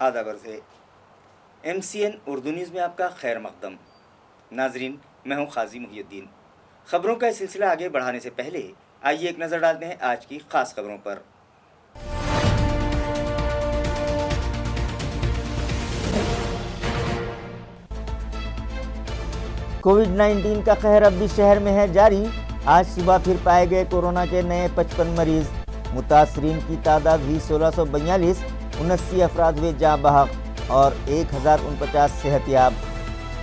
आदाब अर्ज़ है। MCN उर्दू न्यूज़ में आपका खैर मकदम। नाजरीन, मैं हूं खाजी मुहियुद्दीन। खबरों का सिलसिला आगे बढ़ाने से पहले आइए एक नज़र डालते हैं आज की ख़ास खबरों पर। कोविड-19 का कहर अब भी शहर में है जारी। आज सुबह फिर पाए गए कोरोना के नए 55 मरीज। मुतासरीन की तादाद हुई 1642, 79 अफराद हुए जाँ बहक और 1049 सेहतियाब।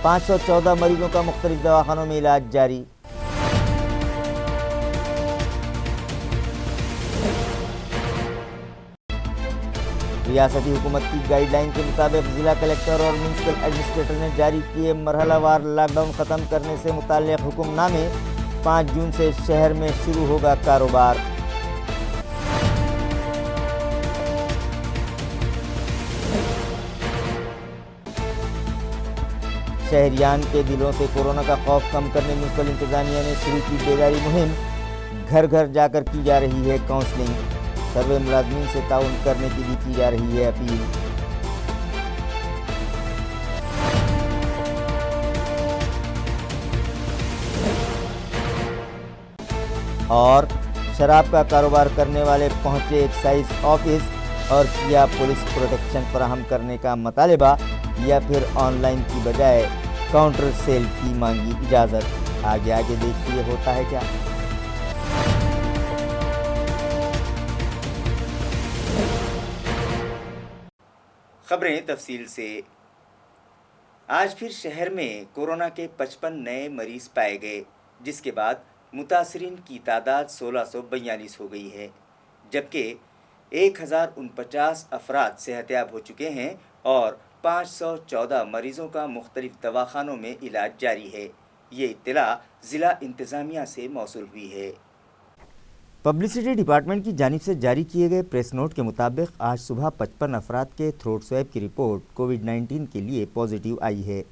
514 मरीजों का मुख्तलिफ दवाखानों में इलाज जारी। रियासती हुकूमत की गाइडलाइन के मुताबिक जिला कलेक्टर और म्यूनसिपल एडमिनिस्ट्रेटर ने जारी किए मरहलावार लॉकडाउन ख़त्म करने से मुताल्लिक़ हुक्मनामे। 5 जून से शहर में शुरू होगा कारोबार। शहरियान के दिलों से कोरोना का खौफ कम करने म्यूनसिपल इंतजामिया ने शुरू की बेदारी मुहिम। घर घर जाकर की जा रही है काउंसलिंग। सर्वे मुलाजमीन से ताउन करने की भी की जा रही है अपील। और शराब का कारोबार करने वाले पहुंचे एक्साइज ऑफिस और किया पुलिस प्रोटेक्शन फराहम करने का मुतालबा, या फिर ऑनलाइन की बजाय काउंटर सेल की मांगी इजाज़त। आगे आगे देखिए होता है क्या। खबरें तफसील से। आज फिर शहर में कोरोना के 55 नए मरीज पाए गए, जिसके बाद मुतासरीन की तादाद 1642 हो गई है, जबकि 1049 अफराद सेहतयाब हो चुके हैं और 514 मरीजों का मुख्तलिफ दवाखानों में इलाज जारी है। ये इत्तला ज़िला इंतज़ामिया से मौसूल हुई है। पब्लिसिटी डिपार्टमेंट की जानिब से जारी किए गए प्रेस नोट के मुताबिक आज सुबह 55 अफराद के थ्रोट स्वैब की रिपोर्ट कोविड-19 के लिए पॉजिटिव आई है,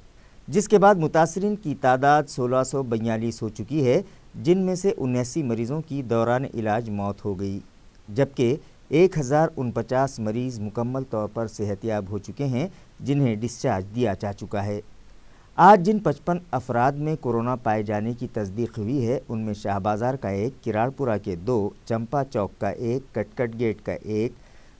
जिसके बाद मुतासरीन की तादाद 1642 हो चुकी है, जिनमें से 79 मरीजों की दौरान इलाज मौत हो गई, जबकि 1049 मरीज़ मुकम्मल तौर पर सेहतयाब हो चुके हैं, जिन्हें डिस्चार्ज दिया जा चुका है। आज जिन 55 अफराद में कोरोना पाए जाने की तस्दीक हुई है, उनमें शाहबाजार का 1, किराड़पुरा के 2, चंपा चौक का 1, कटकट गेट का 1,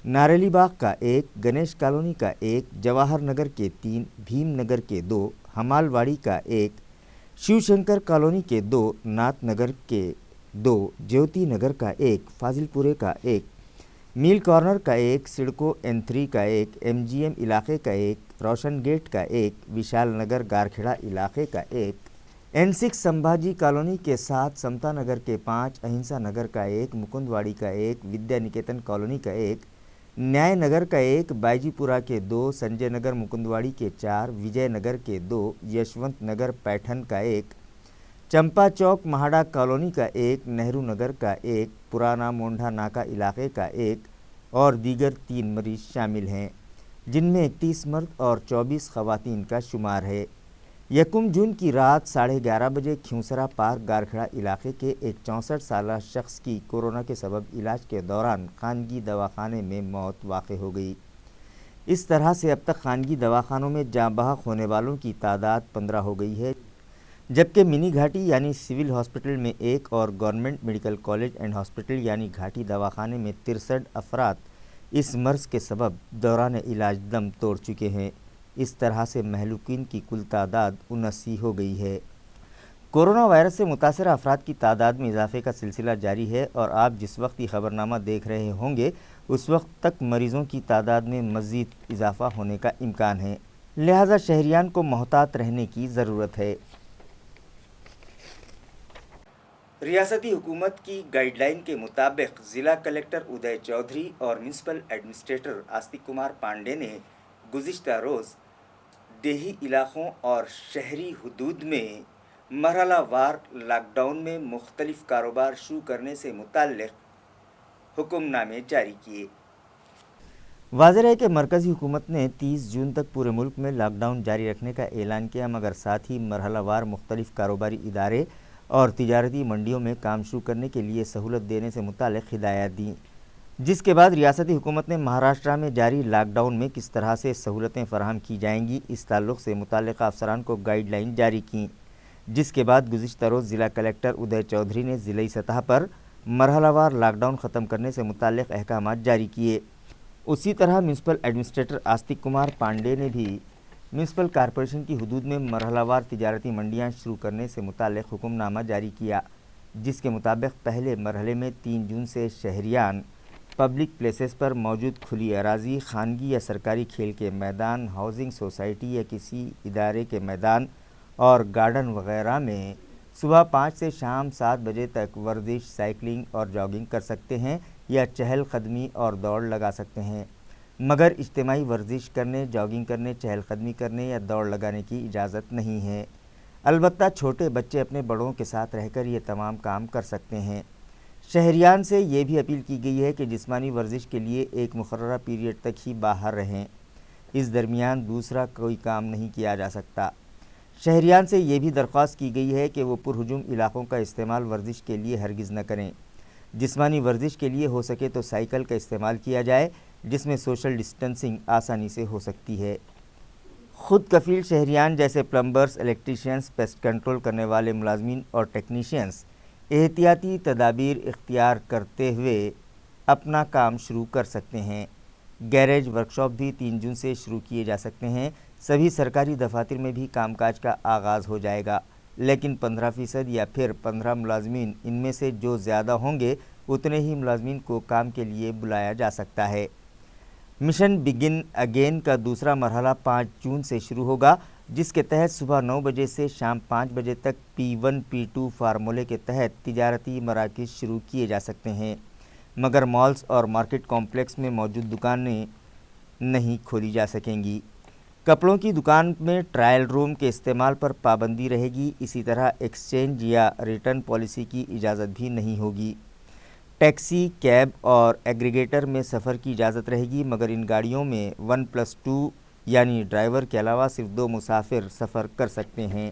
नारेली बाग का 1, गणेश कॉलोनी का 1, जवाहर नगर के 3, भीम नगर के 2, हमालवाड़ी का 1, शिवशंकर कॉलोनी के 2, नाथ नगर के 2, ज्योति नगर का 1, फाजिलपुरे का 1, मील कॉर्नर का 1, सिडको N3 का 1, MGM इलाके का 1, रोशन गेट का 1, विशाल नगर गारखेड़ा इलाके का 1, N6 संभाजी कॉलोनी के 7, समता नगर के 5, अहिंसा नगर का 1, मुकुंदवाड़ी का 1, विद्या निकेतन कॉलोनी का 1, न्याय नगर का 1, बाईजीपुरा के 2, संजय नगर मुकुंदवाड़ी के 4, विजय नगर के 2, यशवंत नगर पैठन का 1, चंपा चौक महाड़ा कॉलोनी का 1, नेहरू नगर का 1, पुराना मोंढा नाका इलाके का 1 और दीगर 3 मरीज शामिल हैं, जिनमें 31 मर्द और 24 खवातीन का शुमार है। 1 जून की रात 11:30 बजे खिंवसरा पार्क गारखेड़ा इलाके के एक 64 साला शख्स की कोरोना के सबब इलाज के दौरान खानगी दवाखाने में मौत वाक़ हो गई। इस तरह से अब तक खानगी दवाखानों में जाँ बहक होने वालों की तादाद 15 हो गई है, जबकि मिनी घाटी यानी सिविल हॉस्पिटल में 1 और government medical college and hospital यानी घाटी दवाखाने में 63 अफराद इस मर्ज़ के सबब दौरान इलाज दम तोड़ चुके हैं। इस तरह से महलूकीन की कुल तादाद 79 हो गई है। कोरोना वायरस से मुतासर अफराद की तादाद में इजाफे का सिलसिला जारी है और आप जिस वक्त ये खबरनामा देख रहे होंगे, उस वक्त तक मरीज़ों की तादाद में मज़ीद इजाफा होने का इम्कान है, लिहाजा शहरियान को मोहतात रहने की ज़रूरत है। रियासती हुकूमत की गाइडलाइन के मुताबिक ज़िला कलेक्टर उदय चौधरी और म्यूनसिपल एडमिनिस्ट्रेटर आस्तिक कुमार पांडे ने गुज़िश्ता रोज़ देही इलाक़ों और शहरी हुदूद में मरहलावार लॉकडाउन में मुख्तलिफ कारोबार शुरू करने से मुताल्लिक़ हुक्मनामे जारी किए। वाज़ेह है कि मरकज़ी हुकूमत ने 30 जून तक पूरे मुल्क में लॉकडाउन जारी रखने का ऐलान किया, मगर साथ ही मरहलावार मुख्तलिफ कारोबारी इदारे और तिजारती मंडियों में काम शुरू करने के लिए सहूलत देने से मुताल्लिक़ हिदायत दी। जिसके बाद रियासती हुकूमत ने महाराष्ट्र में जारी लॉकडाउन में किस तरह से सहूलतें फराहम की जाएंगी इस ताल्लुक़ से मुतल्लिक़ा अफसरान को गाइडलाइन जारी की, जिसके बाद गुज़िश्ता रोज़ ज़िला कलेक्टर उदय चौधरी ने ज़िलाई सतह पर मरहलावार लॉकडाउन ख़त्म करने से मुतल्लिक़ अहकाम जारी किए। उसी तरह म्यूनसिपल एडमिनिस्ट्रेटर आस्तिक कुमार पांडे ने भी म्यूनसिपल कॉरपोरेशन की हदूद में मरहलावार तिजारती मंडियाँ शुरू करने से मुतल्लिक़ हुक्मनामा जारी किया, जिसके मुताबिक पहले मरहले में 3 जून से शहरियान पब्लिक प्लेसेस पर मौजूद खुली अराजी, खानगी या सरकारी खेल के मैदान, हाउसिंग सोसाइटी या किसी इदारे के मैदान और गार्डन वगैरह में सुबह 5 से शाम 7 बजे तक वर्जिश, साइकिलिंग और जॉगिंग कर सकते हैं या चहलकदमी और दौड़ लगा सकते हैं, मगर इज्तिमाई वर्जिश करने, जॉगिंग करने, चहलकदमी करने या दौड़ लगाने की इजाज़त नहीं है। अलबत्ता छोटे बच्चे अपने बड़ों के साथ रहकर ये तमाम काम कर सकते हैं। शहरियान से ये भी अपील की गई है कि जिस्मानी वर्जिश के लिए एक मुकर्ररा पीरियड तक ही बाहर रहें, इस दरमियान दूसरा कोई काम नहीं किया जा सकता। शहरियान से ये भी दरख्वास्त की गई है कि वो पुरहुजूम इलाक़ों का इस्तेमाल वर्जिश के लिए हरगिज़ न करें। जिस्मानी वर्जिश के लिए हो सके तो साइकिल का इस्तेमाल किया जाए, जिसमें सोशल डिस्टेंसिंग आसानी से हो सकती है। खुद कफ़ील शहरियान जैसे प्लम्बर्स, इलेक्ट्रीशियंस, पेस्ट कंट्रोल करने वाले मुलाजमीन और टेक्नीशियंस एहतियाती तदाबीर इख्तियार करते हुए अपना काम शुरू कर सकते हैं। गैरेज, वर्कशॉप भी 3 जून से शुरू किए जा सकते हैं। सभी सरकारी दफातर में भी कामकाज का आगाज़ हो जाएगा, लेकिन 15% या फिर 15 मुलाजमीन, इनमें से जो ज़्यादा होंगे उतने ही मुलाजमीन को काम के लिए बुलाया जा सकता है। मिशन बिगिन अगेन का दूसरा मरहला 5 जून से शुरू होगा, जिसके तहत सुबह 9 बजे से शाम 5 बजे तक P1 P2 फार्मूले के तहत तिजारती मराकिज़ शुरू किए जा सकते हैं, मगर मॉल्स और मार्केट कॉम्प्लेक्स में मौजूद दुकानें नहीं खोली जा सकेंगी। कपड़ों की दुकान में ट्रायल रूम के इस्तेमाल पर पाबंदी रहेगी। इसी तरह एक्सचेंज या रिटर्न पॉलिसी की इजाज़त भी नहीं होगी। टैक्सी, कैब और एग्रीगेटर में सफ़र की इजाज़त रहेगी, मगर इन गाड़ियों में 1+2 यानी ड्राइवर के अलावा सिर्फ 2 मुसाफिर सफ़र कर सकते हैं।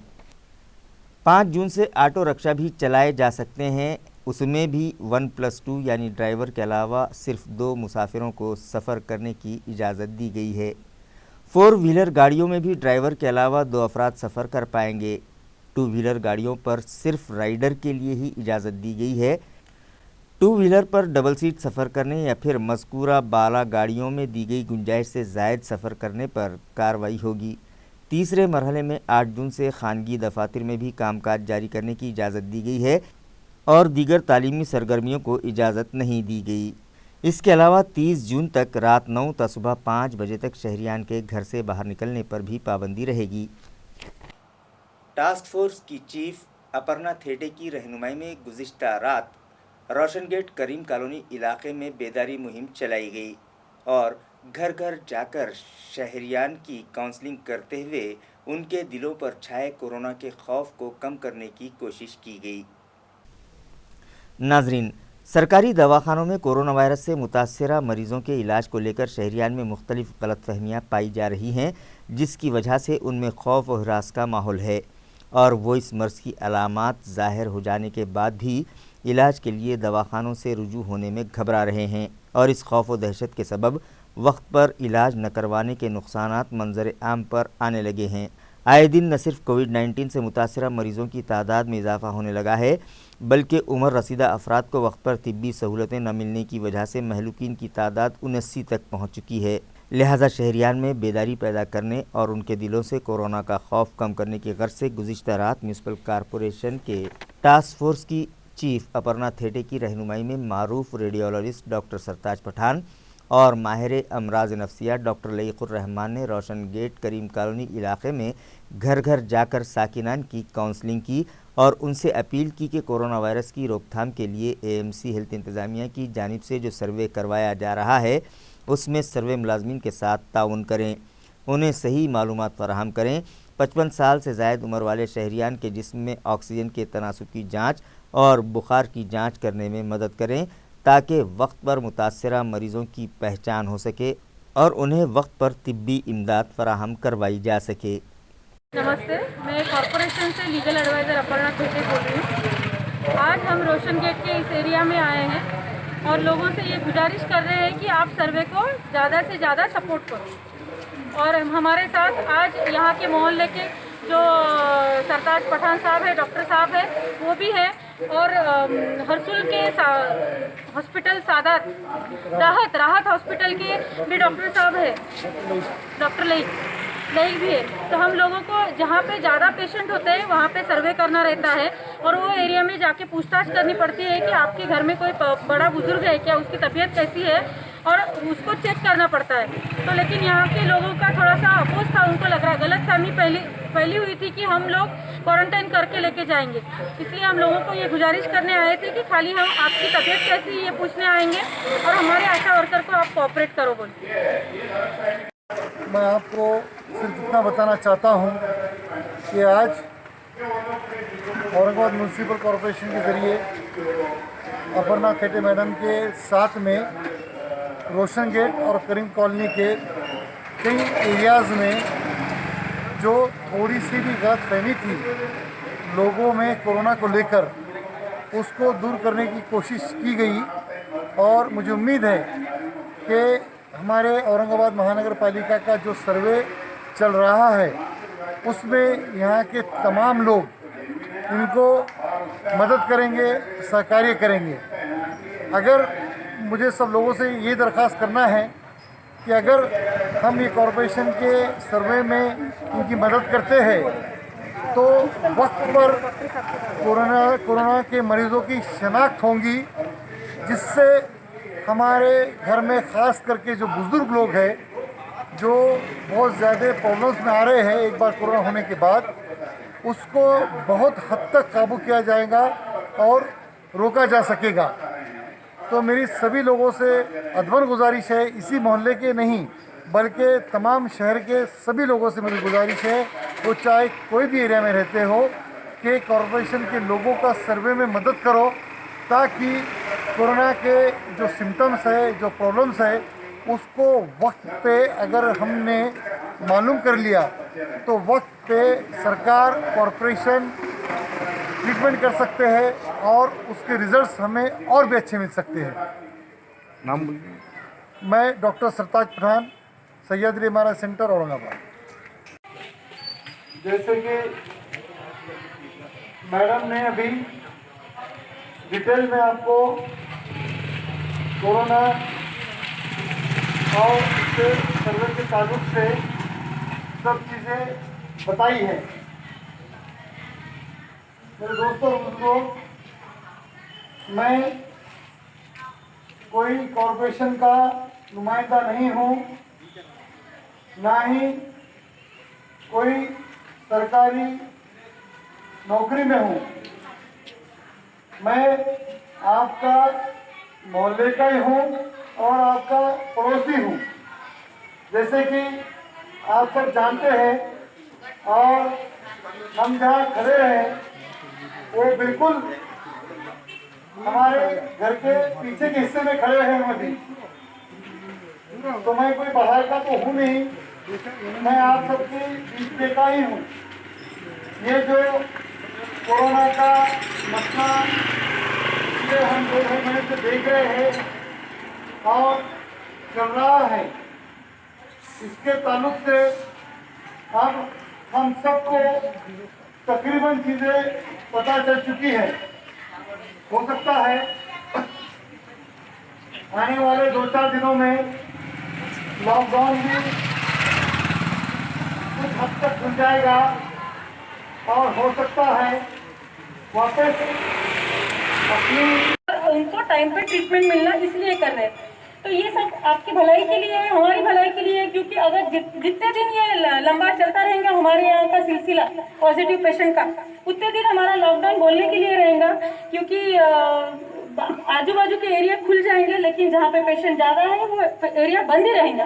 5 जून से ऑटो रिक्शा भी चलाए जा सकते हैं, उसमें भी 1+2 यानी ड्राइवर के अलावा सिर्फ 2 मुसाफिरों को सफ़र करने की इजाज़त दी गई है। 4 व्हीलर गाड़ियों में भी ड्राइवर के अलावा 2 अफराद सफ़र कर पाएंगे। 2 व्हीलर गाड़ियों पर सिर्फ राइडर के लिए ही इजाज़त दी गई है। 2 व्हीलर पर डबल सीट सफ़र करने या फिर मज़कूरा बाला गाड़ियों में दी गई गुंजाइश से ज़ायद सफ़र करने पर कार्रवाई होगी। तीसरे मरहले में 8 जून से खानगी दफातर में भी कामकाज जारी करने की इजाज़त दी गई है और दीगर तालीमी सरगर्मियों को इजाज़त नहीं दी गई। इसके अलावा 30 जून तक रात 9 ता सुबह 5 बजे तक शहरियान के घर से बाहर निकलने पर भी पाबंदी रहेगी। टास्क फोर्स की चीफ अपर्णा थेटे की रहनुमाई में गुज़िश्ता रात रोशन गेट करीम कॉलोनी इलाके में बेदारी मुहिम चलाई गई और घर घर जाकर शहरियान की काउंसलिंग करते हुए उनके दिलों पर छाए कोरोना के खौफ को कम करने की कोशिश की गई। नाजरीन, सरकारी दवाखानों में कोरोना वायरस से मुतासरा मरीज़ों के इलाज को लेकर शहरियान में मुख्तलिफ गलतफहमियाँ पाई जा रही हैं, जिसकी वजह से उनमें खौफ और हिरास का माहौल है और वो इस मर्ज़ की अलामात ज़ाहिर हो जाने के बाद भी इलाज के लिए दवाखानों से रुजू होने में घबरा रहे हैं और इस खौफ व दहशत के सबब वक्त पर इलाज न करवाने के नुकसानात मंजर आम पर आने लगे हैं। आए दिन न सिर्फ कोविड-19 से मुतासरा मरीज़ों की तादाद में इजाफ़ा होने लगा है, बल्कि उम्र रसीदा अफराद को वक्त पर तिब्बी सहूलतें न मिलने की वजह से महलूकीन की तादाद 79 तक पहुँच चुकी है। लिहाजा शहरियान में बेदारी पैदा करने और उनके दिलों से कोरोना का खौफ कम करने की गर्ज से गुज़िश्ता रात म्यूनसिपल कॉरपोरेशन के टास्क फोर्स की चीफ अपर्णा थेटे की रहनुमाई में मारूफ रेडियोलॉजिस्ट डॉक्टर सरताज पठान और माहिर अमराज नफ्सियात डॉक्टर लईकुर रहमान ने रोशन गेट करीम कॉलोनी इलाके में घर घर जाकर साकिनान की काउंसलिंग की और उनसे अपील की कि कोरोना वायरस की रोकथाम के लिए एएमसी हेल्थ इंतज़ामिया की जानिब से जो सर्वे करवाया जा रहा है उसमें सर्वे मुलाजमीन के साथ ताउन करें, उन्हें सही मालूमात फराहम करें। 55 साल से ज़ायद उम्र वाले शहरियान के जिस्म में ऑक्सीजन के तनासुब की जाँच और बुखार की जाँच करने में मदद करें ताकि वक्त पर मुतासरा मरीज़ों की पहचान हो सके और उन्हें वक्त पर तिब्बी इमदाद फराहम करवाई जा सके। नमस्ते, मैं कॉरपोरेशन से लीगल एडवाइज़र अपर्णा थेटे बोल रही हूँ। आज हम रोशन गेट के इस एरिया में आए हैं और लोगों से ये गुजारिश कर रहे हैं कि आप सर्वे को ज़्यादा से ज़्यादा सपोर्ट करो। और हमारे साथ आज यहाँ के मोहल्ले के जो सरताज पठान साहब है, डॉक्टर साहब है, वो भी है। और हरसुल के हॉस्पिटल सादात राहत हॉस्पिटल के भी डॉक्टर साहब है, डॉक्टर लईक भी है। तो हम लोगों को जहाँ पे ज़्यादा पेशेंट होते हैं वहाँ पे सर्वे करना रहता है और वो एरिया में जाके पूछताछ करनी पड़ती है कि आपके घर में कोई बड़ा बुजुर्ग है क्या, उसकी तबीयत कैसी है, और उसको चेक करना पड़ता है। तो लेकिन यहाँ के लोगों का थोड़ा सा अपोज था, उनको लग रहा है, गलतफहमी फैली हुई थी कि हम लोग क्वारंटाइन करके लेके जाएंगे। इसलिए हम लोगों को ये गुजारिश करने आए थे कि खाली हम आपकी तबीयत कैसी ये पूछने आएंगे और हमारे आशा वर्कर को आप कोऑपरेट करो बोल। मैं आपको सिर्फ इतना बताना चाहता हूँ कि आज औरंगाबाद म्यूनसिपल कॉरपोरेशन के ज़रिए अपर्णा थेटे मैडम के साथ में रोशन गेट और करीम कॉलोनी के कई एरियाज़ में जो थोड़ी सी भी गलतफहमी थी लोगों में कोरोना को लेकर, उसको दूर करने की कोशिश की गई। और मुझे उम्मीद है कि हमारे औरंगाबाद महानगर पालिका का जो सर्वे चल रहा है उसमें यहाँ के तमाम लोग इनको मदद करेंगे, सहकार्य करेंगे। अगर मुझे सब लोगों से ये दरख्वास्त करना है कि अगर हम ये कॉरपोरेशन के सर्वे में इनकी मदद करते हैं तो वक्त पर कोरोना के मरीज़ों की शनाख्त होंगी, जिससे हमारे घर में ख़ास करके जो बुज़ुर्ग लोग हैं जो बहुत ज़्यादा प्रॉब्लम्स में आ रहे हैं एक बार कोरोना होने के बाद, उसको बहुत हद तक काबू किया जाएगा और रोका जा सकेगा। तो मेरी सभी लोगों से अदबर गुजारिश है, इसी मोहल्ले के नहीं बल्कि तमाम शहर के सभी लोगों से मेरी गुजारिश है, वो चाहे कोई भी एरिया में रहते हो, कि कॉरपोरेशन के लोगों का सर्वे में मदद करो ताकि कोरोना के जो सिम्टम्स है, जो प्रॉब्लम्स है, उसको वक्त पे अगर हमने मालूम कर लिया तो वक्त पे सरकार, कॉरपोरेशन ट्रीटमेंट कर सकते हैं और उसके रिजल्ट्स हमें और भी अच्छे मिल सकते हैं। नाम बोलिए। मैं डॉक्टर सरताज पठान, सह्याद्री एमआरआई सेंटर, औरंगाबाद। जैसे कि मैडम ने अभी डिटेल में आपको कोरोना और उसके सर्वे के ताल्लुक से सब चीज़ें बताई हैं। मेरे दोस्तों और बुजुर्गों, मैं कोई कॉरपोरेशन का नुमाइंदा नहीं हूँ, ना ही कोई सरकारी नौकरी में हूँ। मैं आपका मोहल्ले का ही हूँ और आपका पड़ोसी हूँ। जैसे कि आप सब जानते हैं और हम जहाँ खड़े हैं वो बिल्कुल हमारे घर के पीछे के हिस्से में खड़े हैं हम अभी। तो मैं कोई बाहर का तो हूँ नहीं, मैं आप सबके बीच का ही हूँ। ये जो कोरोना का मसला ये हम 2 महीने से देख रहे हैं और चल रहा है, इसके ताल्लुक से अब हम सबको तकरीबन चीज़ें पता चल चुकी है। हो सकता है आने वाले 2-4 दिनों में लॉकडाउन भी कुछ हद तक खुल जाएगा और हो सकता है वापस उनको टाइम पे ट्रीटमेंट मिलना इसलिए कर रहे हैं। तो ये सब आपकी भलाई के लिए है, हमारी भलाई के लिए है, क्योंकि अगर जितने दिन ये लंबा चलता रहेगा हमारे यहाँ का सिलसिला पॉजिटिव पेशेंट का, उतने दिन हमारा लॉकडाउन बोलने के लिए रहेगा। क्योंकि आजू बाजू के एरिया खुल जाएंगे लेकिन जहाँ पे पेशेंट ज़्यादा है वो एरिया बंद ही रहेगा।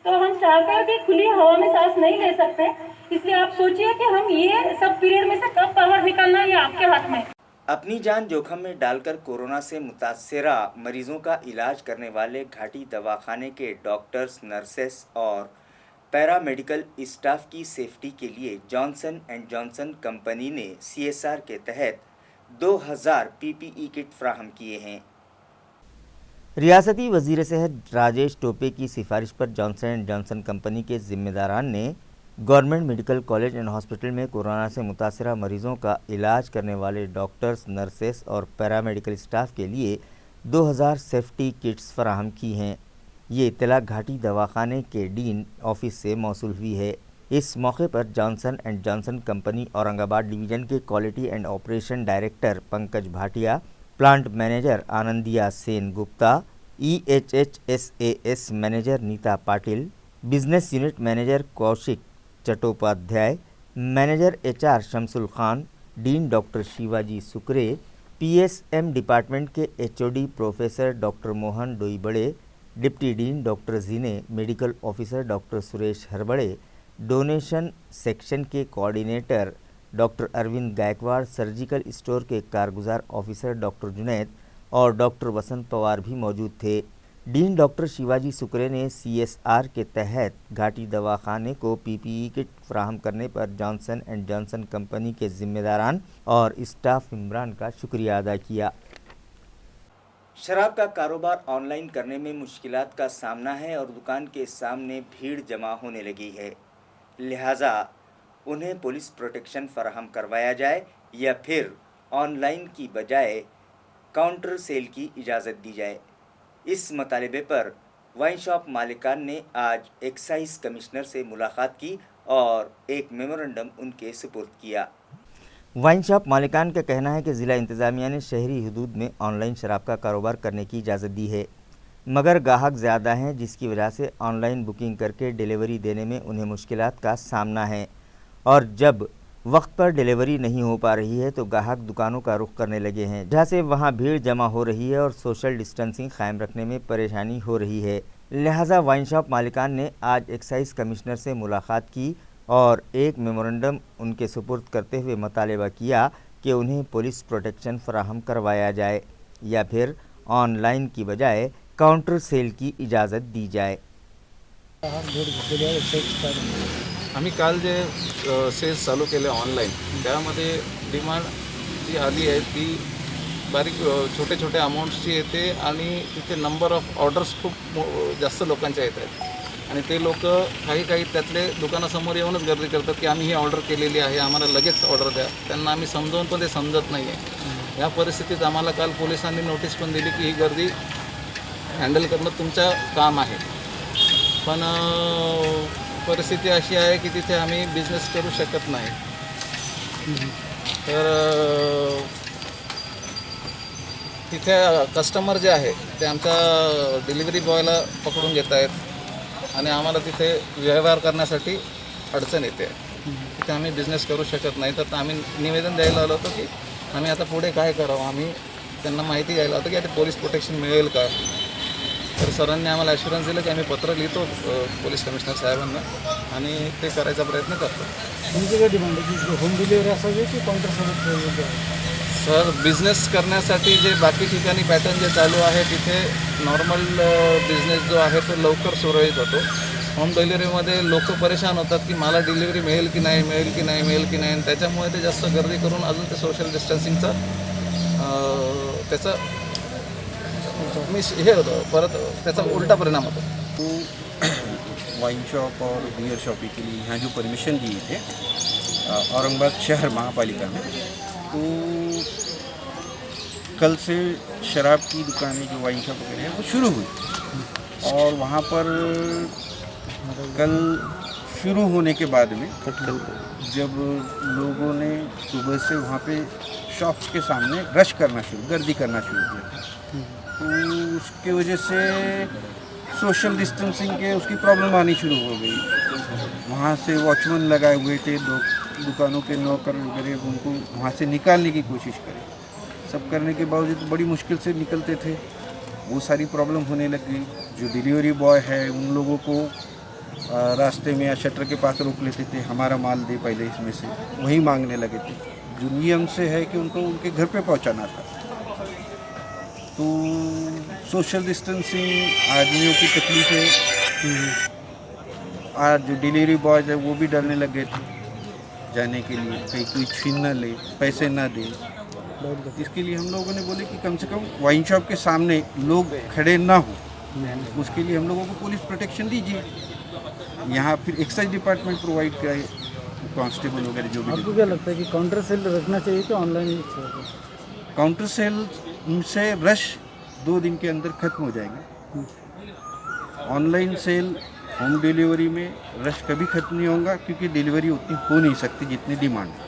तो हम चाहकर भी खुली हवा में सांस नहीं ले सकते। इसलिए आप सोचिए कि हम ये सब पीरियड में से कब बाहर निकलना है, ये आपके हाथ में। अपनी जान जोखिम में डालकर कोरोना से मुतासरा मरीजों का इलाज करने वाले घाटी दवाखाने के डॉक्टर्स, नर्सेस और पैरामेडिकल स्टाफ की सेफ्टी के लिए जॉनसन एंड जॉनसन कंपनी ने CSR के तहत 2000 PPE किट फ्राहम किए हैं। रियासती वजीर सेहत राजेश टोपे की सिफारिश पर जॉनसन एंड जॉनसन कंपनी के जिम्मेदारान ने government medical college and hospital में कोरोना से मुतासरा मरीजों का इलाज करने वाले डॉक्टर्स, नर्सेस और पैरामेडिकल स्टाफ के लिए 2000 सेफ्टी किट्स फराहम की हैं। ये इत्तला घाटी दवाखाने के डीन ऑफिस से मौसूल हुई है। इस मौके पर Johnson and Johnson company Aurangabad division के quality and operation director Pankaj Bhatia, plant manager Anandiya Sen Gupta, EHHSAS manager Nita Patil, business unit manager Kaushik Chattopadhyay, manager HR Shamsul Khan, dean doctor Shivaji Sukre, PSM department के HOD professor doctor Mohan Doibade, deputy dean doctor Jeene, medical officer doctor Suresh Harbade, donation section के coordinator doctor Arvind Gaikwad, surgical store के कारगुजार officer doctor Junaid और doctor वसंत पवार भी मौजूद थे। Dean doctor Shivaji सुकरे ने CSR के तहत घाटी दवाखाने को PPE किट फराहम करने पर जॉनसन एंड जॉनसन कंपनी के जिम्मेदारान और स्टाफ मेंबरान का शुक्रिया अदा किया। शराब का कारोबार ऑनलाइन करने में मुश्किलात का सामना है और दुकान के सामने भीड़ जमा होने लगी है, लिहाजा उन्हें पुलिस प्रोटेक्शन फराहम करवाया जाए या फिर ऑनलाइन की बजाय काउंटर सेल की इजाज़त दी जाए। इस मुतालिबे पर वाइन शॉप मालिकान ने आज एक्साइज कमिश्नर से मुलाकात की और एक मेमोरेंडम उनके सुपुर्द किया। वाइन शॉप मालिकान का कहना है कि ज़िला इंतज़ामिया ने शहरी हदूद में ऑनलाइन शराब का कारोबार करने की इजाज़त दी है, मगर गाहक ज़्यादा हैं जिसकी वजह से ऑनलाइन बुकिंग करके डिलीवरी देने में उन्हें मुश्किलात का सामना है और जब वक्त पर डिलीवरी नहीं हो पा रही है तो गाहक दुकानों का रुख करने लगे हैं, जहाँ से वहाँ भीड़ जमा हो रही है और सोशल डिस्टेंसिंग कायम रखने में परेशानी हो रही है। लिहाजा वाइन शॉप मालिकान ने आज एक्साइज कमिश्नर से मुलाकात की और एक मेमोरेंडम उनके सुपुर्द करते हुए मुतालबा किया कि उन्हें पुलिस प्रोटेक्शन फराहम करवाया जाए या फिर ऑनलाइन की बजाय काउंटर सेल की इजाज़त दी जाए। आम्ही काल जे सेल्स चालू केले ऑनलाईन, त्यामध्ये डिमांड जी आली आहे ती बारीक छोटे छोटे अमाऊंट्सची येते आणि तिथे नंबर ऑफ ऑर्डर्स खूप जास्त लोकांच्या येत आहेत आणि ते लोक काही त्यातले दुकानासमोर येऊनच गर्दी करतात की आम्ही ही ऑर्डर केलेली आहे, आम्हाला लगेच ऑर्डर द्या। त्यांना आम्ही समजावून पण ते समजत नाही आहे। या परिस्थितीत आम्हाला काल पोलिसांनी नोटीस पण दिली की ही गर्दी हँडल करणं तुमचं काम आहे, पण परिस्थिती अशी आहे की तिथे आम्ही बिझनेस करू शकत नाही। तर तिथे कस्टमर जे आहे ते आमच्या डिलिव्हरी बॉयला पकडून घेत आहेत आणि आम्हाला तिथे व्यवहार करण्यासाठी अडचण येते, तिथे आम्ही बिझनेस करू शकत नाही। तर आम्ही निवेदन द्यायला आलो होतो की आम्ही आता पुढे काय करावं, आम्ही त्यांना माहिती घ्यायला होतं की आता पोलीस प्रोटेक्शन मिळेल का। तर सरांनी आम्हाला ॲश्युरन्स दिलं की आम्ही पत्र लिहितो पोलीस कमिशनर साहेबांना आणि ते करायचा प्रयत्न करतो। तुमची काय डिमांड आहे की होम डिलिव्हरी असावी की काउंटर सर्व्हिस? सर, बिझनेस करण्यासाठी जे बाकी ठिकाणी पॅटर्न जे चालू आहे तिथे नॉर्मल बिझनेस जो आहे तो लवकर सुरळीत होतो। होम डिलिव्हरीमध्ये लोक परेशान होतात की मला डिलिव्हरी मिळेल की नाही, मिळेल की नाही, मिळेल की नाही, त्याच्यामुळे ते जास्त गर्दी करून अजून ते सोशल डिस्टन्सिंगचा त्याचा हे होतं, परत त्याचा उलटा परिणाम होतो। वाइन शॉप और बियर शॉपिंग के लिए यहाँ जो परमिशन दिए थे औरंगाबाद शहर महापालिका में, तो कल से शराब की दुकानें जो वाइन शॉप वगैरह हैं वो शुरू हुई और वहाँ पर कल शुरू होने के बाद में जब लोगों ने सुबह से वहाँ पे शॉप्स के सामने रश करना शुरू, गर्दी करना शुरू किया, तो उसके वजह से सोशल डिस्टेंसिंग के उसकी प्रॉब्लम आनी शुरू हो गई। वहाँ से वॉचमैन लगाए हुए थे, दुकानों के नौकर वगैरह, उनको वहाँ से निकालने की कोशिश करी। सब करने के बावजूद बड़ी मुश्किल से निकलते थे, वो सारी प्रॉब्लम होने लग गई। जो डिलीवरी बॉय है उन लोगों को रास्ते में या शटर के पास रोक लेते थे, हमारा माल दे पहले इसमें से, वही मांगने लगे थे। जो नियम से है कि उनको उनके घर पे पहुंचाना था, तो सोशल डिस्टेंसिंग, आदमियों की तकलीफ़ें, आज जो डिलीवरी बॉयज़ है वो भी डरने लग गए थे जाने के लिए, कहीं कोई छीन ना ले, पैसे ना दे, इसके लिए हम लोगों ने बोले कि कम से कम वाइन शॉप के सामने लोग खड़े ना हो, उसके लिए हम लोगों को पुलिस प्रोटेक्शन दीजिए। यहाँ फिर एक्साइज डिपार्टमेंट प्रोवाइड कराए, कांस्टेबल वगैरह जो भी। आपको क्या लगता है कि काउंटर सेल रखना चाहिए कि ऑनलाइन? काउंटर सेल से रश 2 दिन के अंदर खत्म हो जाएगा। ऑनलाइन सेल होम डिलीवरी में रश कभी खत्म नहीं होगा, क्योंकि डिलीवरी उतनी हो नहीं सकती जितनी डिमांड है।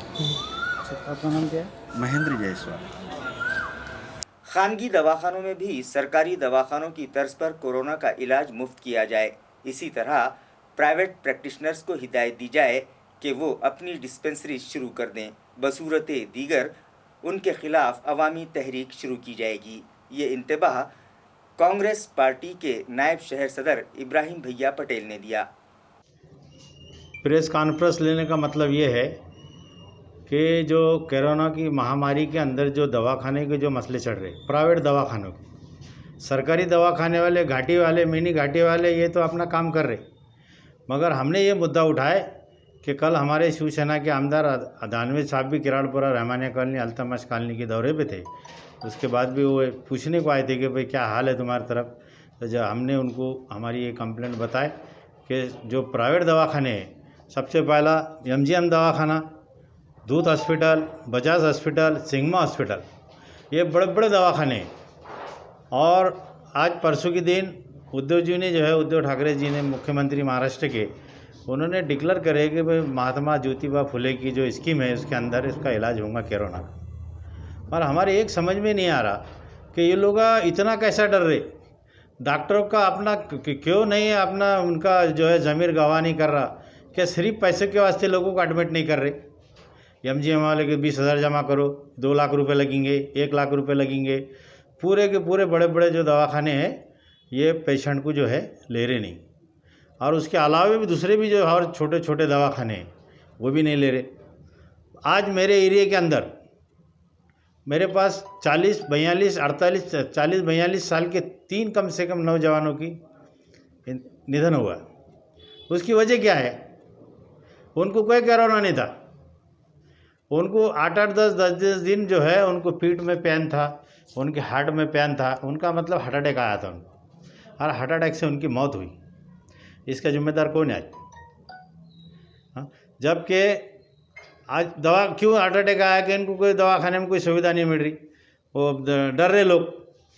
आपका नाम क्या है? महेंद्र जायसवाल। खानगी दवाखानों में भी सरकारी दवाखानों की तर्ज पर कोरोना का इलाज मुफ्त किया जाए। इसी तरह प्राइवेट प्रैक्टिशनर्स को हिदायत दी जाए कि वो अपनी डिस्पेंसरी शुरू कर दें। बसूरत दीगर उनके खिलाफ अवामी तहरीक शुरू की जाएगी। ये इंतबाह कांग्रेस पार्टी के नायब शहर सदर इब्राहिम भैया पटेल ने दिया। प्रेस कॉन्फ्रेंस लेने का मतलब ये है कि जो कोरोना की महामारी के अंदर जो दवाखाने के जो मसले चल रहे, प्राइवेट दवाखानों के, सरकारी दवाखाने वाले, घाटी वाले, मिनी घाटी वाले ये तो अपना काम कर रहे, मगर हमने ये मुद्दा उठाए कि कल हमारे शिवसेना के आमदार दानवे साहब भी किराड़पुरा रहमानिया कॉलोनी, अल्तमश कॉलोनी के दौरे पे थे। उसके बाद भी वो पूछने को आए थे कि भाई क्या हाल है तुम्हारी तरफ। तो जब हमने उनको हमारी ये कंप्लेंट बताए कि जो प्राइवेट दवाखाने हैं, सबसे पहला MGM दवाखाना, दूध hospital, Bajaj hospital, sigma hospital, ये बड़े बड़े दवाखाने हैं। और आज परसों के दिन उद्धव जी ने जो है, उद्धव ठाकरे जी ने, मुख्यमंत्री महाराष्ट्र के, उन्होंने डिक्लेयर करे कि भाई महात्मा ज्योतिबा फुले की जो स्कीम है उसके अंदर इसका इलाज होगा कोरोना का। और हमारे एक समझ में नहीं आ रहा कि ये लोग इतना कैसा डर रहे, डॉक्टरों का अपना क्यों नहीं है, अपना उनका जो है ज़मीर गवाह नहीं कर रहा, क्या सिर्फ पैसे के वास्ते लोगों को एडमिट नहीं कर रहे। MGM वाले के 20,000 जमा करो, 2 लाख रुपए लगेंगे, 1 लाख रुपए लगेंगे। पूरे के पूरे बड़े बड़े जो दवाखाने हैं ये पेशेंट को जो है ले रहे नहीं। और उसके अलावा भी दूसरे भी जो और छोटे छोटे दवाखाने हैं वो भी नहीं ले रहे। आज मेरे एरिया के अंदर मेरे पास 40, 42, 48, 40, 42 साल के 3 कम से कम नौजवानों की निधन हुआ। उसकी वजह क्या है? उनको कोई कोरोना नहीं था, उनको 8-8, 10-10 दिन जो है उनको पीठ में पेन था, उनके हार्ट में पेन था, उनका मतलब हार्ट अटैक आया था उनको, और हार्ट अटैक से उनकी मौत हुई। इसका जिम्मेदार कौन है आज? जबकि आज दवा क्यों हार्ट अटैक आया कि इनको कोई दवाखाने में कोई सुविधा नहीं मिल रही। वो डर रहे लोग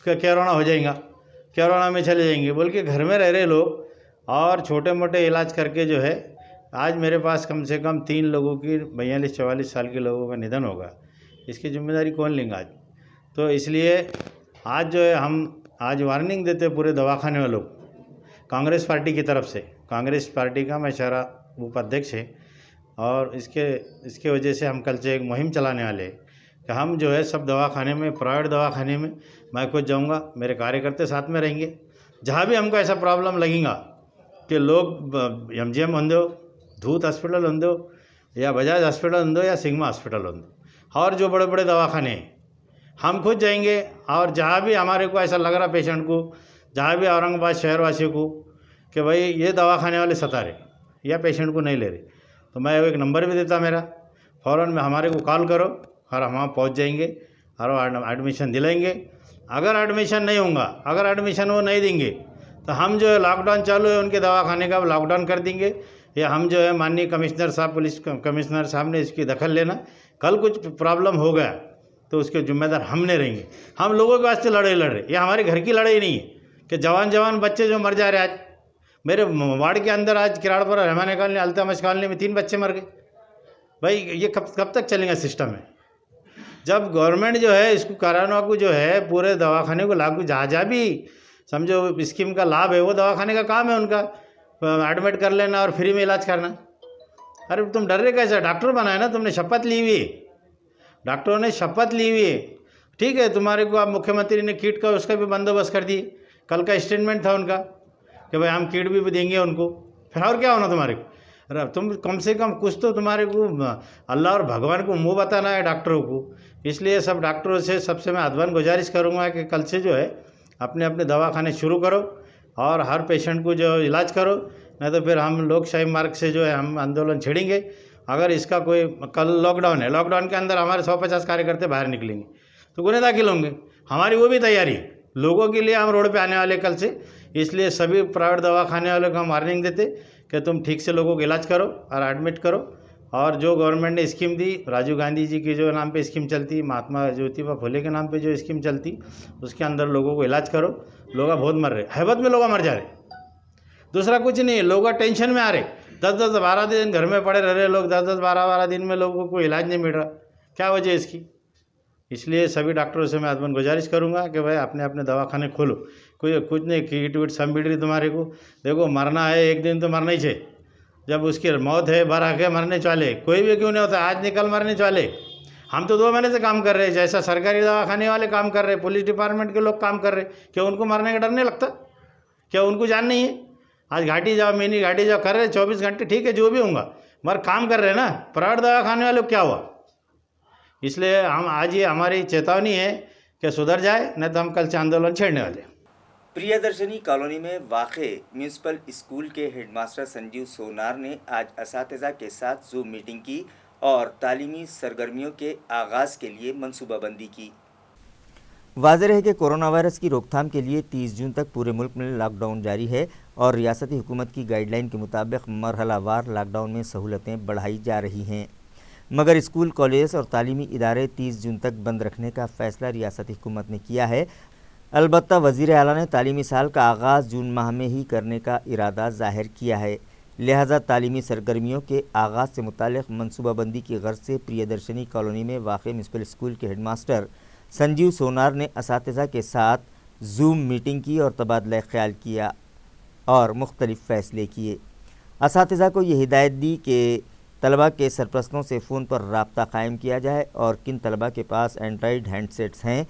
कि कोरोना हो जाएगा, कोरोना में चले जाएंगे बोल के घर में रह रहे लोग, और छोटे मोटे इलाज करके जो है आज मेरे पास कम से कम 3 लोगों की 42-44 साल के लोगों का निधन होगा। इसकी जिम्मेदारी कौन लेंगे आज? तो इसलिए आज जो है हम आज वार्निंग देते पूरे दवाखाने वालों को, कांग्रेस पार्टी की तरफ से। कांग्रेस पार्टी का मैं शहरा उपाध्यक्ष है, और इसके वजह से हम कल से एक मुहिम चलाने वाले हैं कि हम जो है सब दवाखाने में, प्राइवेट दवाखाने में मैं खुद जाऊंगा, मेरे कार्यकर्ता साथ में रहेंगे। जहाँ भी हमको ऐसा प्रॉब्लम लगेगा कि लोग MGM होंदो, दूध हॉस्पिटल होंदो, या बजाज हॉस्पिटल होंदो, या सिग्मा हॉस्पिटल होंदो, और जो बड़े बड़े दवाखाने हैं, हम खुद जाएंगे। और जहाँ भी हमारे को ऐसा लग रहा पेशेंट को, जहाँ भी औरंगाबाद शहरवासियों को कि भाई ये दवाखाने वाले सता रहे या पेशेंट को नहीं ले रहे, तो मैं एक नंबर भी देता मेरा, फ़ौरन में हमारे को कॉल करो और हम वहाँ पहुँच जाएंगे और एडमिशन दिलाएंगे। अगर एडमिशन नहीं होगा, अगर एडमिशन वो नहीं देंगे तो हम जो है लॉकडाउन चालू है उनके दवाखाने का लॉकडाउन कर देंगे, या हम जो है माननीय कमिश्नर साहब, पुलिस कमिश्नर साहब ने इसकी दखल लेना। कल कुछ प्रॉब्लम हो गया तो उसके जिम्मेदार हम नहीं रहेंगे। हम लोगों के वास्ते लड़ाई लड़ रहे, ये हमारे घर की लड़ाई नहीं है कि जवान बच्चे जो मर जा रहे। आज मेरे वार्ड के अंदर आज किराड़पुरा रहमानिया कॉलोनी, अल्तमश कॉलोनी में 3 बच्चे मर गए। भाई ये कब तक चलेगा सिस्टम है? जब गवर्नमेंट जो है इसको कोरोना को जो है पूरे दवाखाने को लागू, जहाँ भी समझो स्कीम का लाभ है, वो दवाखाने का काम है उनका, एडमिट कर लेना और फ्री में इलाज करना। अरे तुम डर रहे कैसा? डॉक्टर बनाए ना तुमने, शपथ ली हुई है, डॉक्टरों ने शपथ ली हुई है। ठीक है, तुम्हारे को आप मुख्यमंत्री ने किट का उसका भी बंदोबस्त कर दिए। कल का स्टेटमेंट था उनका कि भाई हम किट भी देंगे उनको। फिर और क्या होना तुम्हारे को? अरे तुम कम से कम कुछ तो तुम्हारे को अल्लाह और भगवान को मुंह बताना है डॉक्टरों को। इसलिए सब डॉक्टरों से सबसे मैं आह्वान गुजारिश करूँगा कि कल से जो है अपने अपने दवाखाने शुरू करो और हर पेशेंट को जो इलाज करो, नहीं तो फिर हम लोकशाही मार्ग से जो है हम आंदोलन छेड़ेंगे। अगर इसका कोई कल लॉकडाउन है, लॉकडाउन के अंदर हमारे 150 कार्यकर्ता बाहर निकलेंगे। तो गुने दाखिल होंगे। हमारी वो भी तैयारी है, लोगों के लिए हम रोड पे आने वाले कल से, इसलिए सभी प्राइवेट दवाखाने वालों को हम वार्निंग देते कि तुम ठीक से लोगों को इलाज करो और एडमिट करो। और जो गवर्नमेंट ने स्कीम दी, राजीव गांधी जी के जो नाम पे स्कीम चलती, महात्मा ज्योतिबा फुले के नाम पे जो स्कीम चलती, उसके अंदर लोगों को इलाज करो। लोग बहुत मर रहे, हैबत में लोग मर जा रहे, दूसरा कुछ नहीं है। लोग टेंशन में आ रहे, 10-10-12 दिन घर में पड़े रह रहे लोग, 10-10-12-12 दिन में लोगों को इलाज नहीं मिल रहा। क्या वजह है इसकी? इसलिए सभी डॉक्टरों से मैं आत्मन गुजारिश करूंगा कि भाई अपने अपने दवाखाने खोलो। कोई कुछ नहीं, किट विट सब मिल रही तुम्हारे को। देखो मरना है एक दिन तो मरना ही चाहिए, जब उसकी मौत है बार आके मरने वाले, कोई भी क्यों नहीं होता, आज निकल मरने वाले। हम तो 2 महीने से काम कर रहे हैं, जैसा सरकारी दवाखाने वाले काम कर रहे हैं, पुलिस डिपार्टमेंट के लोग काम कर रहे हैं, क्या उनको मरने का डर नहीं लगता? क्या उनको जान नहीं है? आज घाटी जाओ, मिनी घाटी जाओ, कर रहे 24 घंटे, ठीक है जो भी होगा, मगर काम कर रहे हैं ना। प्राइवेट दवाखाने वाले क्या हुआ? इसलिए हम आज ये हमारी चेतावनी है कि सुधर जाए, नहीं तो हम कल से आंदोलन छेड़ने वाले। प्रियदर्शनी कॉलोनी में वाक़े म्यूनसिपल स्कूल के हेडमास्टर संजीव सोनार ने आज असातिज़ा के साथ जूम मीटिंग की और तालीमी सरगर्मियों के आगाज़ के लिए मनसूबाबंदी की। वाज़ेह है कि कोरोना वायरस की रोकथाम के लिए 30 जून तक पूरे मुल्क में लॉकडाउन जारी है और रियासती हुकूमत की गाइडलाइन के मुताबिक मरहलावार लॉकडाउन में सहूलतें बढ़ाई जा रही हैं, मगर स्कूल, कॉलेज और तालीमी इदारे 30 जून तक बंद रखने का फ़ैसला रियासती हुकूमत ने किया है। अलबत्ता वज़ीर आला ने तालीमी साल का आगाज़ जून माह में ही करने का इरादा ज़ाहिर किया है, लिहाजा तालीमी सरगर्मियों के आगाज़ से मुताल्लिक़ मनसूबाबंदी की गर्ज से प्रियदर्शनी कॉलोनी में वाक़ म्यूनसिपल स्कूल के हेडमास्टर संजीव सोनार ने असातिज़ा के साथ जूम मीटिंग की और तबादला ख्याल किया और मुख्तलिफ़ फ़ैसले किए। असातिज़ा को ये हिदायत दी कि तलबा के सरपरस्तों से फ़ोन पर राब्ता कायम किया जाए और किन तलबा के पास एंड्रॉयड हैंडसेट्स हैं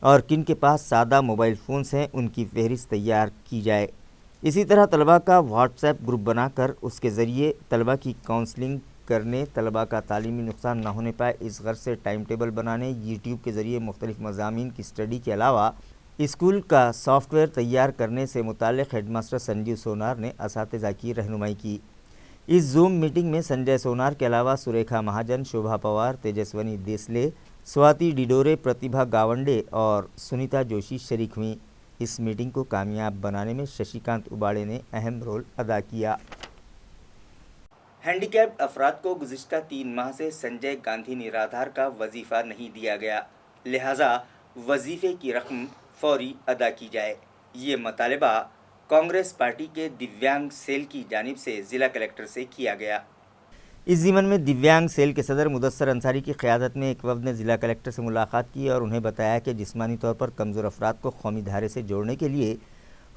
और किन के पास सादा मोबाइल फ़ोन्स हैं, उनकी फहरिस्त तैयार की जाए। इसी तरह तलबा का व्हाट्सएप ग्रुप बनाकर उसके ज़रिए तलबा की काउंसलिंग करने, तलबा का तालीमी नुकसान ना होने पाए इस गर्ज से टाइम टेबल बनाने, यूट्यूब के ज़रिए मुख्तलिफ़ मज़ामीन की स्टडी के अलावा स्कूल का सॉफ्टवेयर तैयार करने से मुताल्लिक़ हेडमास्टर संजीव सोनार ने असातिज़ा की रहनुमाई की। इस जूम मीटिंग में संजय सोनार के अलावा सुरेखा महाजन, शोभा पवार, तेजस्वनी देसले, स्वाति डिडोरे, प्रतिभा गावंडे और सुनीता जोशी शरीक हुई। इस मीटिंग को कामयाब बनाने में शशिकांत उबाड़े ने अहम रोल अदा किया। हैंडीकैप्ड अफराद को गुज़िश्ता 3 माह से संजय गांधी निराधार का वजीफ़ा नहीं दिया गया, लिहाजा वजीफ़े की रकम फौरी अदा की जाए। ये मुतालबा कांग्रेस पार्टी के दिव्यांग सेल की जानिब से ज़िला कलेक्टर से किया गया। इस ज़िमन में दिव्यांग सेल के सदर मुदस्सर अंसारी की क़यादत में एक वफ़द ने ज़िला कलेक्टर से मुलाकात की और उन्हें बताया कि जिस्मानी तौर पर कमज़ोर अफराद को कौमी धारे से जोड़ने के लिए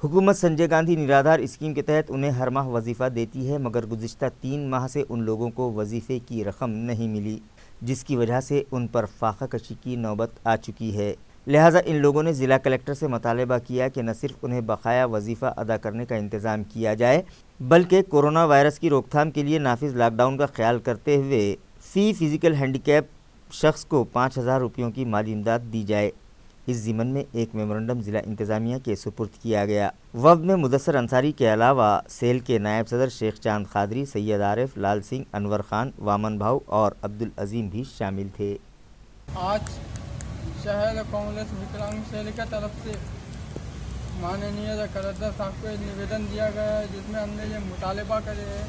हुकूमत संजय गांधी निराधार स्कीम के तहत उन्हें हर माह वजीफ़ा देती है, मगर गुज़िश्ता 3 माह से उन लोगों को वजीफ़े की रकम नहीं मिली, जिसकी वजह से उन पर फाका कशी की नौबत आ चुकी है। लिहाजा इन लोगों ने ज़िला कलेक्टर से मुतालबा किया कि न सिर्फ उन्हें बकाया वजीफ़ा अदा करने का इंतज़ाम किया जाए, बल्कि कोरोना वायरस की रोकथाम के लिए नाफिज लॉकडाउन का ख्याल करते हुए फ़ी फ़िज़िकल हैंडीकैप शख्स को 5,000 रुपयों की माली इमदाद दी जाए। इस ज़िमन में एक मेमोरेंडम ज़िला इंतज़ामिया के सुपुर्द किया गया। वफ़द में मुदस्सर अंसारी के अलावा सेल के नायब सदर शेख चांद खादरी, सैयद आरिफ, लाल सिंह, अनवर खान, वामन भाऊ और अब्दुल अजीम भी शामिल थे। आज शहर कांग्रेस विकलांग सेल की तरफ से माननीय कलेक्टर साहब को निवेदन दिया गया है, जिसमें हमने ये मुतालबा करे है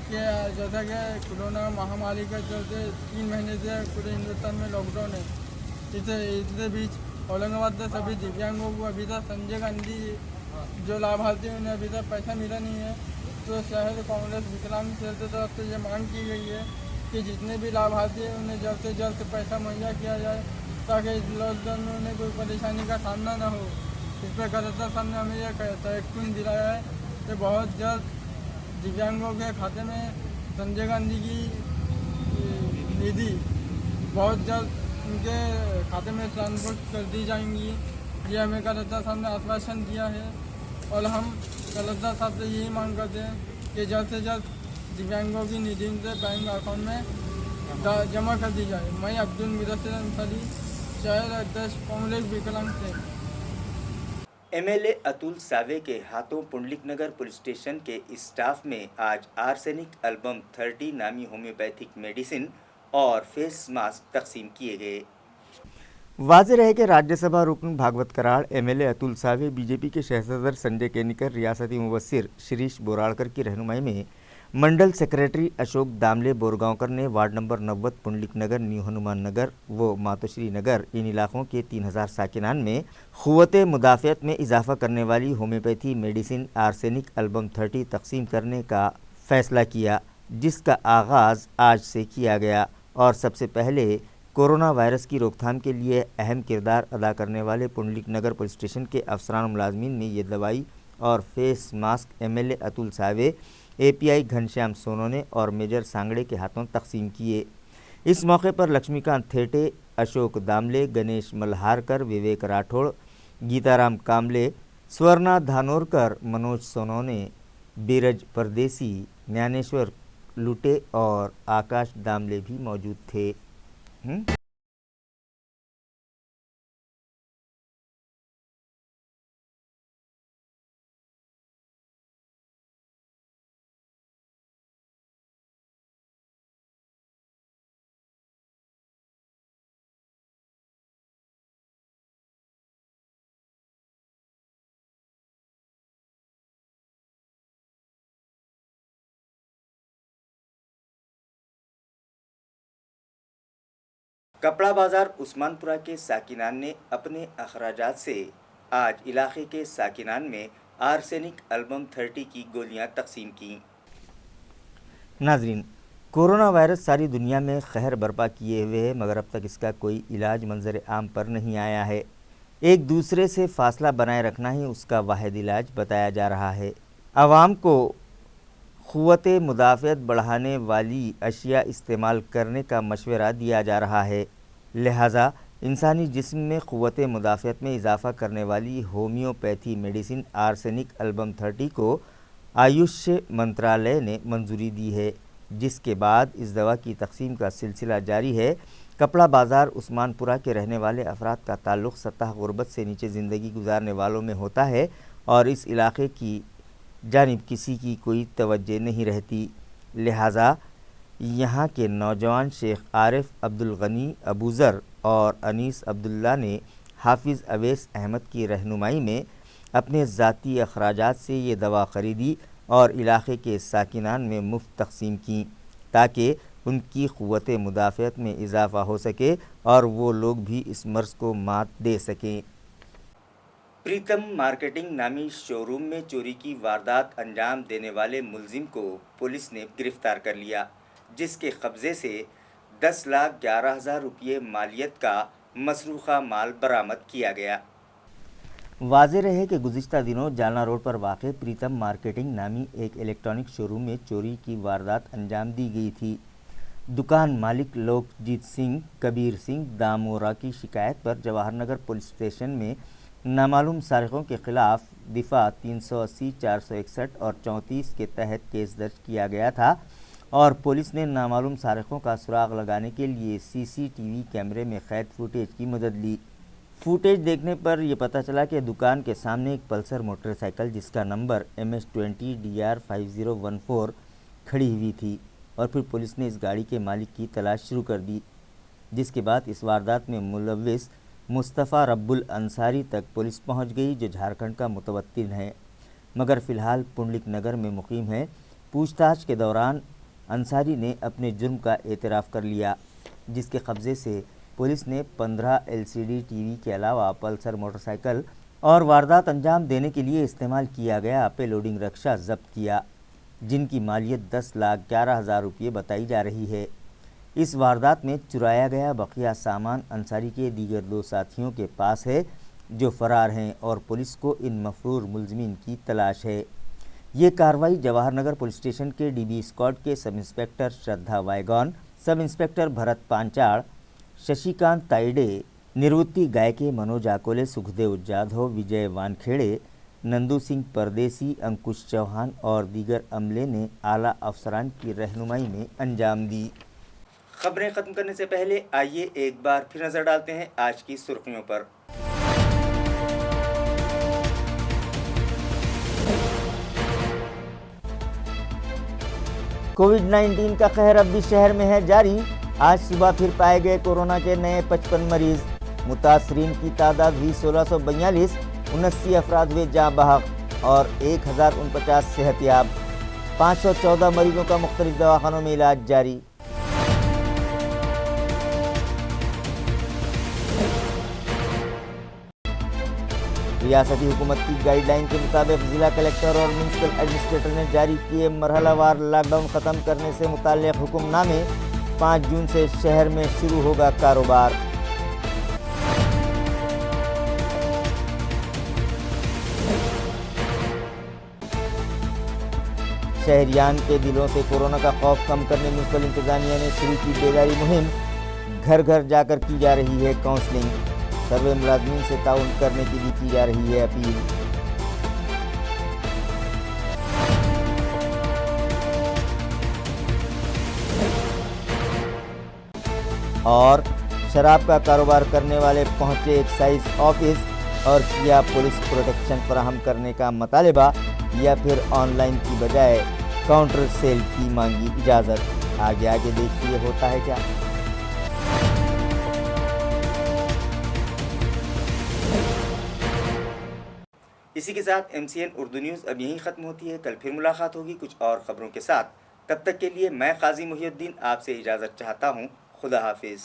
कि जैसा कि कोरोना महामारी के चलते 3 महीने से पूरे हिंदुस्तान में लॉकडाउन है, इसके बीच औरंगाबाद के सभी दिव्यांगों को अभी तक संजय गांधी जो लाभार्थी उन्हें अभी तक पैसा मिला नहीं है। तो शहर कांग्रेस विकलांग सेल की तरफ से ये मांग की गई है कि जितने भी लाभार्थी हैं उन्हें जल्द से जल्द पैसा मुहैया किया जाए, ताकि इस लॉकडाउन में उन्हें कोई परेशानी का सामना न हो। इस पर कलेक्टर साहब ने हमें यह तयकीन दिलाया है कि बहुत जल्द दिव्यांगों के खाते में संजय गांधी की निधि बहुत जल्द उनके खाते में ट्रांसफर कर दी जाएंगी। ये हमें कलेक्टर साहब ने आश्वासन दिया है और हम कलेक्टर साहब से यही मांग करते हैं कि जल्द से जल्द दिव्यांगों की निधि उनके बैंक अकाउंट में जमा कर दी जाए। मैं अब्दुल मुदस्सिर अंसारी, शहर अध्यक्ष कांग्रेस विकलांग सेल। एमएलए अतुल सावे के हाथों पुंडलिक नगर पुलिस स्टेशन के स्टाफ में आज आर्सेनिक एल्बम 30 नामी होम्योपैथिक मेडिसिन और फेस मास्क तकसीम किए गए। वाज़ेह रहे कि राज्यसभा रुकन भागवत कराड़, एमएलए अतुल सावे, बीजेपी के शहर सदर संजय केनिकर, रियासती मुवस्सिर शिरीष बोराड़कर की रहनुमाई में मंडल सेक्रेटरी अशोक दामले बोरगांवकर ने वार्ड नंबर 90 पुंडलिक नगर, न्यू हनुमान नगर व मातोश्री नगर इन इलाकों के 3000 साकिनान में क़ुव्वत मुदाफ़ियत में इजाफा करने वाली होम्योपैथी मेडिसिन आर्सेनिक एल्बम 30 तकसीम करने का फ़ैसला किया, जिसका आगाज़ आज से किया गया। और सबसे पहले कोरोना वायरस की रोकथाम के लिए अहम किरदार अदा करने वाले पुंडलिक नगर पुलिस स्टेशन के अफसरान मुलाजमीन ने ये दवाई और face mask MLA Atul Save, API Ghanshyam Sonone और मेजर सांगड़े के हाथों तकसीम किए। इस मौके पर लक्ष्मीकांत थेटे, अशोक दामले, गणेश मल्हारकर, विवेक राठौड़, गीताराम कामले, स्वर्णा धानोरकर, मनोज सोनोने, बीरज परदेसी, ज्ञानेश्वर लुटे और आकाश दामले भी मौजूद थे। कपड़ा बाजार उस्मानपुरा के साकिनान ने अपने अखराजात से आज इलाके के साकिनान में आर्सेनिक एल्बम 30 की गोलियां तकसीम की। नाजरीन, कोरोना वायरस सारी दुनिया में कहर बर्पा किए हुए है, मगर अब तक इसका कोई इलाज मंजर आम पर नहीं आया है। एक दूसरे से फासला बनाए रखना ही उसका वाहिद इलाज बताया जा रहा है। आवाम को क़ुव्वत मुदाफ़ियत बढ़ाने वाली अशिया इस्तेमाल करने का मशवरा दिया जा रहा है, लिहाजा इंसानी जिस्म में क़ुव्वत मुदाफ़ियत में इजाफ़ा करने वाली होम्योपैथी मेडिसिन आर्सेनिक एल्बम 30 को आयुष मंत्रालय ने मंजूरी दी है, जिसके बाद इस दवा की तकसीम का सिलसिला जारी है। कपड़ा बाज़ार उस्मानपुरा के रहने वाले अफराद का ताल्लुक़ सतह गुर्बत से नीचे ज़िंदगी गुजारने वालों में होता है और इस इलाके की जानिब किसी की कोई तवज्जो नहीं रहती, लिहाजा यहाँ के नौजवान शेख आरिफ अब्दुल गनी अबूज़र और अनीस अब्दुल्ला ने हाफिज़ अवैस अहमद की रहनुमाई में अपने ज़ाती अखराजात से ये दवा ख़रीदी और इलाके के साकिनान में मुफ्त तकसीम की, ताकि उनकी क़ुव्वत मुदाफ़ियत में इजाफ़ा हो सके और वो लोग भी इस मर्ज़ को मात दे सकें। प्रीतम मार्केटिंग नामी शोरूम में चोरी की वारदात अंजाम देने वाले मुलजिम को पुलिस ने गिरफ्तार कर लिया, जिसके कब्ज़े से 10,11,000 रुपये मालियत का मसरूखा माल बरामद किया गया। वाज़ेह रहे कि गुज़िश्ता दिनों जालना रोड पर वाक़ प्रीतम मार्केटिंग नामी एक इलेक्ट्रॉनिक शोरूम में चोरी की वारदात अंजाम दी गई थी। दुकान मालिक लोकजीत सिंह कबीर सिंह दामोरा की शिकायत पर जवाहरनगर पुलिस स्टेशन में नामालूम सारिकों के ख़िलाफ़ दिफा 380, 461 और 34 के तहत केस दर्ज किया गया था और पुलिस ने नामालूम सारिकों का सुराग लगाने के लिए सीसीटीवी कैमरे में कैद फुटेज की मदद ली। फुटेज देखने पर यह पता चला कि दुकान के सामने एक पल्सर मोटरसाइकिल जिसका नंबर MS20DR 5014 खड़ी हुई थी और फिर पुलिस ने इस गाड़ी के मालिक की तलाश शुरू कर दी, जिसके बाद इस वारदात में मुलव्विस मुस्तफ़ा रब्बुल अंसारी तक पुलिस पहुंच गई, जो झारखंड का मुतवत्तिन है मगर फ़िलहाल पुंडलिक नगर में मुकीम है। पूछताछ के दौरान अंसारी ने अपने जुर्म का एतराफ़ कर लिया, जिसके कब्ज़े से पुलिस ने 15 LCD टीवी के अलावा पल्सर मोटरसाइकिल और वारदात अंजाम देने के लिए इस्तेमाल किया गया पे लोडिंग रक्षा जब्त किया, जिनकी मालियत 10,11,000 रुपये बताई जा रही है। इस वारदात में चुराया गया बकिया सामान अंसारी के दीगर 2 साथियों के पास है, जो फ़रार हैं और पुलिस को इन मफरूर मुलज़िमीन की तलाश है। ये कार्रवाई जवाहरनगर पुलिस स्टेशन के DB स्क्वाड के सब इंस्पेक्टर श्रद्धा वायगॉन, सब इंस्पेक्टर भरत पांचाड़, शशिकांत ताइडे, निवृत्ति गायके मनोज आकोले, सुखदेव जाधव, विजय वानखेड़े, नंदू सिंह परदेसी, अंकुश चौहान और दीगर अमले ने आला अफसरान की रहनुमाई में अंजाम दी। खबरें ख़त्म करने से पहले आइए एक बार फिर नज़र डालते हैं आज की सुर्खियों पर। कोविड-19 का कहर अब भी शहर में है जारी। आज सुबह फिर पाए गए कोरोना के नए 55 मरीज। मुतासरीन की तादाद हुई 1642, 79 अफराद हुए जाँ बहक और 1049 सेहतियाब। 514 मरीजों का मुख्तलिफ दवाखानों में इलाज जारी। रियासती हुकूमत की गाइडलाइन के मुताबिक जिला कलेक्टर और म्यूनसिपल एडमिनिस्ट्रेटर ने जारी किए मरहलावार लॉकडाउन ख़त्म करने से मुताल्लिक़ हुक्मनामे। 5 जून से शहर में शुरू होगा कारोबार। शहरियान के दिलों से कोरोना का खौफ कम करने म्यूनसिपल इंतजामिया ने शुरू की बेदारी मुहिम। घर घर जाकर की जा रही है काउंसलिंग। सर्वे मुलाजमीन से ताउन करने की भी की जा रही है अपील। और शराब का कारोबार करने वाले पहुंचे एक्साइज ऑफिस और किया पुलिस प्रोटेक्शन फराहम करने का मुतालबा, या फिर ऑनलाइन की बजाय काउंटर सेल की मांगी इजाज़त। आगे आगे देखिए होता है क्या। इसी के साथ MCN उर्दू न्यूज़ अब यहीं ख़त्म होती है। कल फिर मुलाकात होगी कुछ और ख़बरों के साथ। तब तक के लिए मैं काजी मुहिउद्दीन आपसे इजाज़त चाहता हूँ। खुदा हाफिज़।